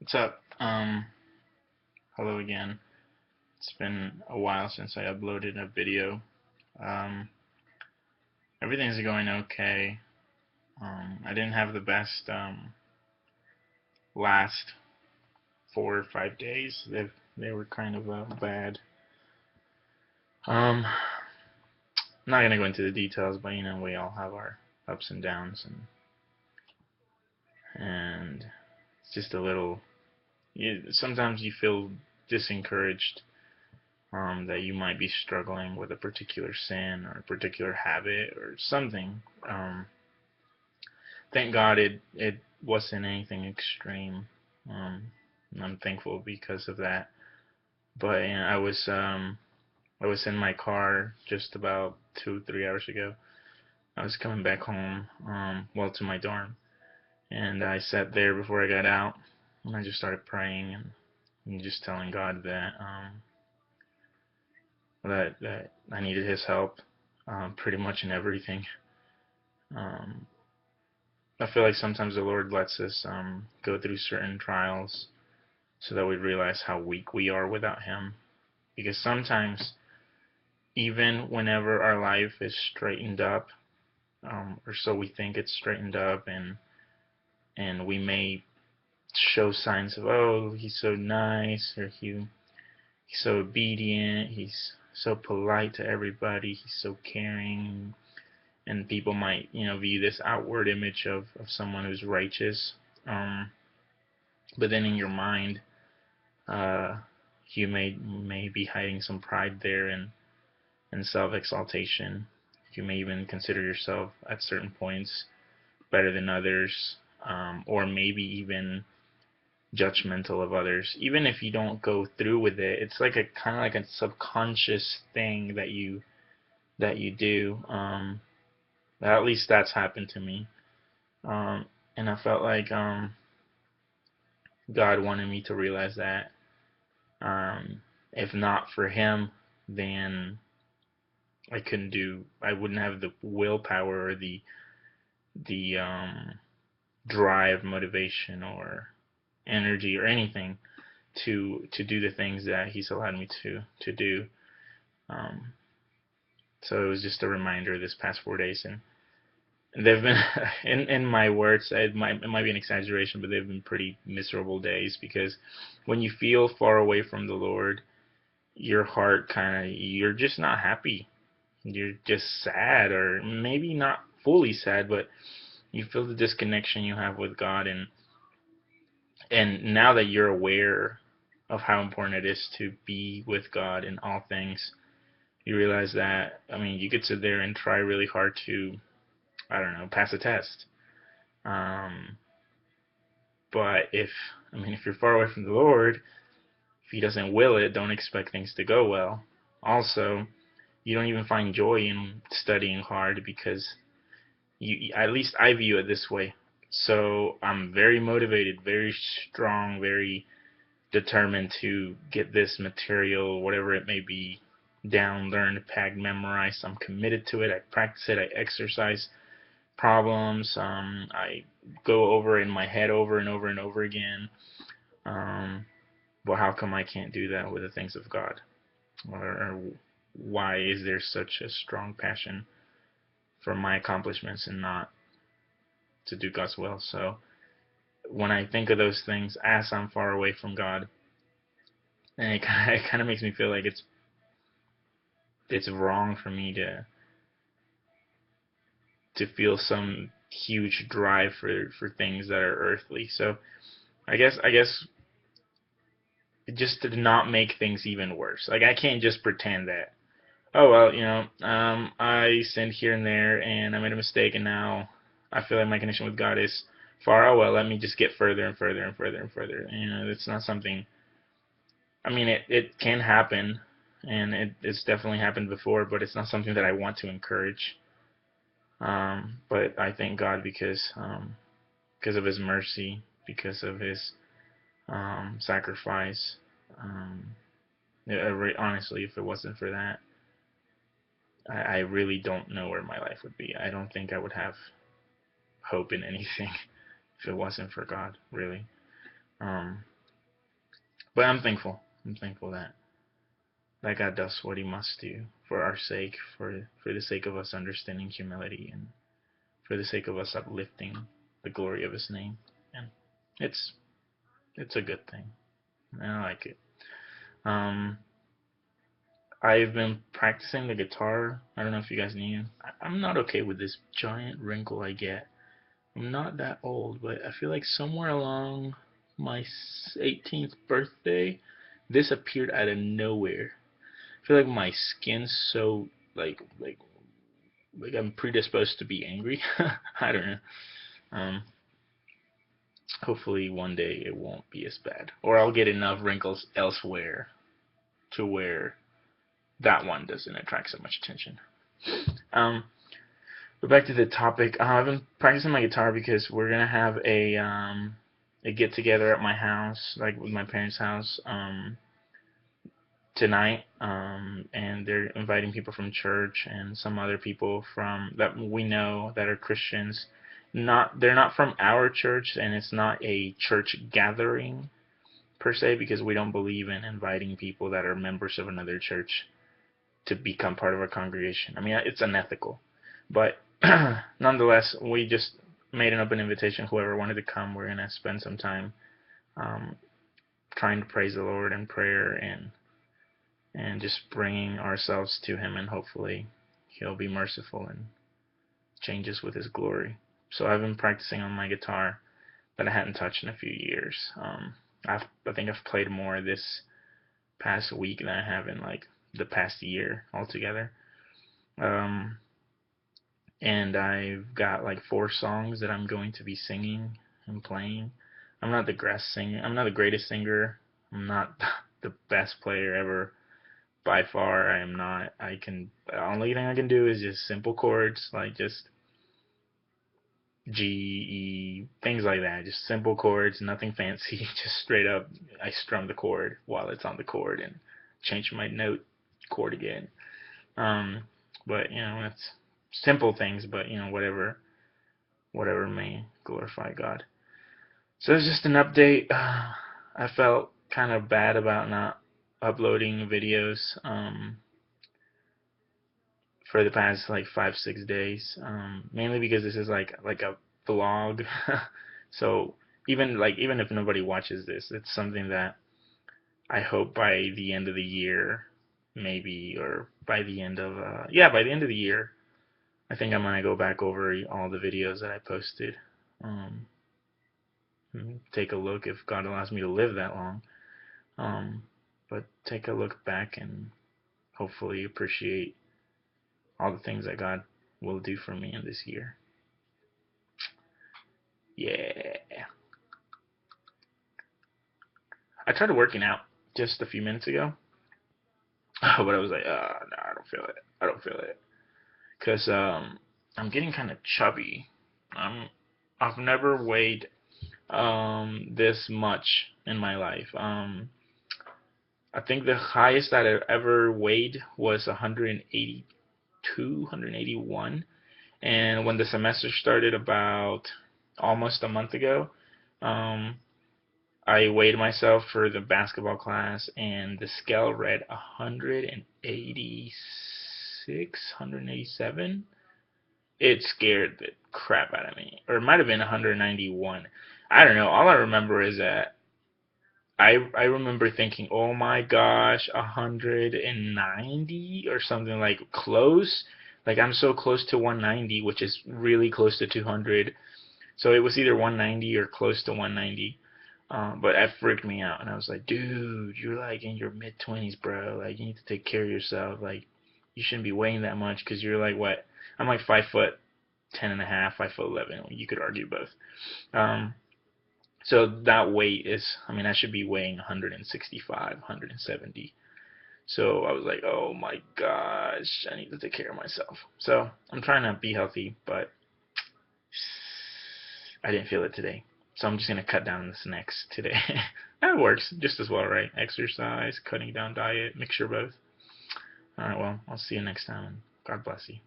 What's up? Hello again. It's been a while since I uploaded a video. Um, Everything's going okay. I didn't have the best last 4 or 5 days. They were kind of bad. I'm not gonna go into the details, but we all have our ups and downs, and it's just a little. Sometimes you feel disencouraged that you might be struggling with a particular sin or a particular habit or something. Thank God it wasn't anything extreme. And I'm thankful because of that. But I was in my car just about 2 3 hours ago. I was coming back home, well, to my dorm, and I sat there before I got out, and I just started praying and just telling God that I needed His help, pretty much in everything. Um, I feel like sometimes the Lord lets us go through certain trials so that we realize how weak we are without Him. Because sometimes, even whenever our life is straightened up, or so we think it's straightened up, and we may show signs of, oh, he's so nice, or he's so obedient, he's so polite to everybody, he's so caring, and people might view this outward image of someone who's righteous. Um, but then in your mind, uh, you may be hiding some pride there and self-exaltation. You may even consider yourself at certain points better than others, or maybe even judgmental of others. Even if you don't go through with it, it's like a kind of like a subconscious thing that you do. At least that's happened to me, and I felt like God wanted me to realize that. If not for Him, then I wouldn't have the willpower or the drive, motivation, or energy or anything to do the things that He's allowed me to do. Um, so it was just a reminder this past 4 days, and they've been in my words. It might be an exaggeration, but they've been pretty miserable days because when you feel far away from the Lord, your heart you're just not happy. You're just sad, or maybe not fully sad, but you feel the disconnection you have with God, and now that you're aware of how important it is to be with God in all things, you realize that, I mean, you could sit there and try really hard to, I don't know, pass a test. Um, but if you're far away from the Lord, if He doesn't will it, don't expect things to go well. Also, you don't even find joy in studying hard because at least I view it this way. So I'm very motivated, very strong, very determined to get this material, whatever it may be, down, learned, packed, memorized. I'm committed to it. I practice it. I exercise problems. I go over in my head over and over and over again. Um, but how come I can't do that with the things of God? Or why is there such a strong passion for my accomplishments and not to do God's will? So when I think of those things as I'm far away from God, and it kind of makes me feel like it's wrong for me to feel some huge drive for things that are earthly. So I guess just to not make things even worse. Like, I can't just pretend that, oh well, I sinned here and there and I made a mistake, and now I feel like my connection with God is far. Oh well, let me just get further and further and further and further. It's not something. I mean, it can happen, and it's definitely happened before, but it's not something that I want to encourage. But I thank God because of His mercy, because of His sacrifice. Um, Honestly, if it wasn't for that, I really don't know where my life would be. I don't think I would have hope in anything if it wasn't for God, really. Um, But I'm thankful. I'm thankful that God does what He must do for our sake, for the sake of us understanding humility, and for the sake of us uplifting the glory of His name. And it's it's a good thing. I like it. Um, I've been practicing the guitar. I don't know if you guys knew. I'm not okay with this giant wrinkle I get. I'm not that old, but I feel like somewhere along my 18th birthday, this appeared out of nowhere. I feel like my skin's so like I'm predisposed to be angry. I don't know. Um, Hopefully one day it won't be as bad, or I'll get enough wrinkles elsewhere to where that one doesn't attract so much attention. Um, but back to the topic. I've been practicing my guitar because we're gonna have a get together at my house, like with my parents' house, tonight. And they're inviting people from church and some other people from that we know that are Christians. They're not from our church, and it's not a church gathering per se, because we don't believe in inviting people that are members of another church to become part of our congregation. I mean, it's unethical, but nonetheless, we just made an open invitation. Whoever wanted to come, we're gonna spend some time um, trying to praise the Lord in prayer, and just bringing ourselves to Him, and hopefully He'll be merciful and change us with His glory. So I've been practicing on my guitar that I hadn't touched in a few years. I think I've played more this past week than I have in like the past year altogether. Um, and I've got like 4 songs that I'm going to be singing and playing. I'm not the greatest singer. I'm not the best player ever. By far, I am not. The only thing I can do is just simple chords, like just G, E, things like that. Just simple chords, nothing fancy. Just straight up, I strum the chord while it's on the chord and change my note chord again. Um, but it's simple things, but whatever may glorify God. So it's just an update. I felt kind of bad about not uploading videos for the past like 5-6 days, mainly because this is like a vlog. So even if nobody watches this, it's something that I hope by the end of the year, maybe, or by the end of by the end of the year, I think I'm gonna go back over all the videos that I posted. Um, Take a look if God allows me to live that long. But take a look back and hopefully appreciate all the things that God will do for me in this year. Yeah. I tried working out just a few minutes ago, but I was like, no, I don't feel it. I don't feel it. Because I'm getting kind of chubby. I've never weighed this much in my life. I think the highest that I ever weighed was 182, 181. And when the semester started about almost a month ago, um, I weighed myself for the basketball class, and the scale read 186, 187. It scared the crap out of me. Or it might have been 191. I don't know. All I remember is that I remember thinking, oh my gosh, 190 or something, like close. Like I'm so close to 190, which is really close to 200. So it was either 190 or close to 190. But that freaked me out, and I was like, dude, you're like in your mid 20s, bro. Like you need to take care of yourself. Like you shouldn't be weighing that much, because you're like what? I'm like 5'10" and a half, 5'11". You could argue both. Um, so that weight is, I mean, I should be weighing 165, 170. So I was like, oh my gosh, I need to take care of myself. So I'm trying to be healthy, but I didn't feel it today. So I'm just going to cut down the snacks today. That works just as well, right? Exercise, cutting down diet, mixture both. Alright, well, I'll see you next time. God bless you.